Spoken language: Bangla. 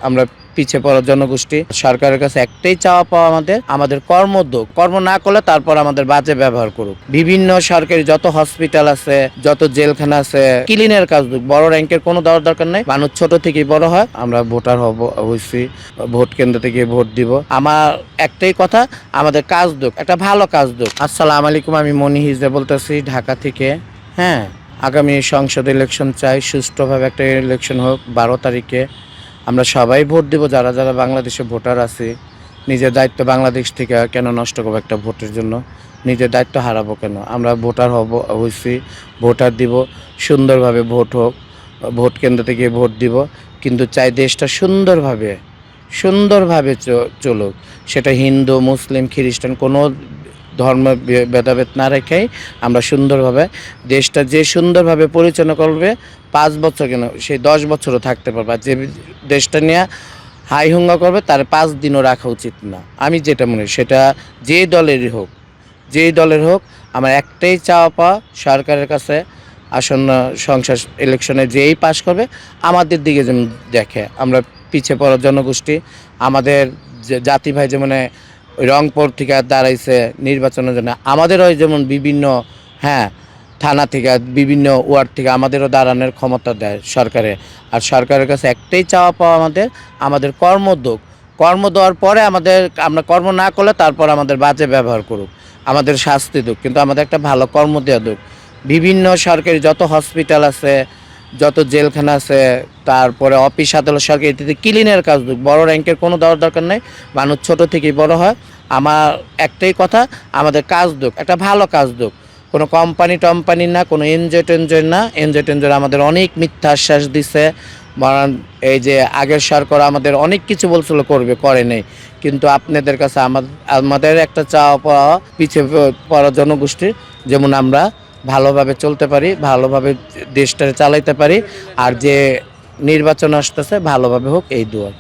আমরা পিছিয়ে পড়া জনগোষ্ঠী। সরকারের কাছে একটাই চাওয়া পাওয়া, আমাদের কর্মোদ্যোগ, কর্ম না করলে তারপর আমাদের বাজে ব্যবহার করুক। বিভিন্ন সরকারি যত হসপিটাল আছে, যত জেলখানা আছে, ক্লিনের কাজ দিক। বড় র্যাঙ্কের কোনো দেওয়ার দরকার নেই, মানুষ ছোট থেকেই বড় হয়। আমরা ভোটার হব, অবশ্যই ভোট কেন্দ্র থেকে ভোট দিব। আমার একটাই কথা, আমাদের কাজ দিক, একটা ভালো কাজ দিক। আসসালামু আলাইকুম, আমি মনি হিজা বলতেছি ঢাকা থেকে। হ্যাঁ, আগামী সংসদ ইলেকশন চাই, সুষ্ঠুভাবে একটা ইলেকশন হোক 12 তারিখে। আমরা সবাই ভোট দেব, যারা যারা বাংলাদেশে ভোটার আছে। নিজের দায়িত্ব বাংলাদেশ থেকে কেন নষ্ট করবো একটা ভোটের জন্য? নিজের দায়িত্ব হারাবো কেন? আমরা ভোটার হব, অবশ্যই ভোটার দিব। সুন্দরভাবে ভোট হোক, ভোট কেন্দ্র থেকে ভোট দিব। কিন্তু চাই দেশটা সুন্দরভাবে চলুক। সেটা হিন্দু, মুসলিম, খ্রিস্টান কোনো ধর্ম ভেদাভেদ না রেখেই আমরা সুন্দরভাবে দেশটা যে সুন্দরভাবে পরিচালনা করবে, 5 বছর কেন সেই 10 বছরও থাকতে পারবে। আর যে দেশটা নিয়ে হাই হুঙ্গা করবে তার 5 দিনও রাখা উচিত না। আমি যেটা মনে করি, সেটা যেই দলের হোক, আমার একটাই চাওয়া পাওয়া সরকারের কাছে, আসন্ন সংসদ ইলেকশনে যেই পাশ করবে আমাদের দিকে যেমন দেখে। আমরা পিছিয়ে পড়া জনগোষ্ঠী, আমাদের জাতি ভাই যেমন রংপুর থেকে দাঁড়াইছে নির্বাচনের জন্য, আমাদেরও যেমন বিভিন্ন থানা থেকে, বিভিন্ন ওয়ার্ড থেকে আমাদেরও দাঁড়ানোর ক্ষমতা দেয় সরকারে। আর সরকারের কাছে একটাই চাওয়া পাওয়া, আমাদের কর্ম দেওয়ার পরে আমরা কর্ম না করলে তারপর আমাদের বাজে ব্যবহার করুক, আমাদের শাস্তি দিক, কিন্তু আমাদের একটা ভালো কর্ম দেওয়া দিক। বিভিন্ন সরকারি যত হসপিটাল আছে, যত জেলখানা আছে, তারপরে অফিস আদালত, সরকারি ক্লিনের কাজ দিক। বড় র্যাঙ্কের কোনো দেওয়ার দরকার নেই, মানুষ ছোট থেকেই বড় হয়। আমার একটাই কথা, আমাদের কাজ দিক, একটা ভালো কাজ দিক। কোনো কোম্পানি না, কোনো এনজয় না। এনজয় আমাদের অনেক মিথ্যা আশ্বাস দিছে। এই যে আগের সরকার আমাদের অনেক কিছু বলছিল করবে, করে নেই। কিন্তু আপনাদের কাছে আমাদের একটা চাওয়া পাওয়া, পিছিয়ে পড়া জনগোষ্ঠীর যেমন আমরা ভালোভাবে চলতে পারি, ভালোভাবে দেশটা চালাইতে পারি। আর যে নির্বাচন আসতেছে ভালোভাবে হোক, এই দোয়া।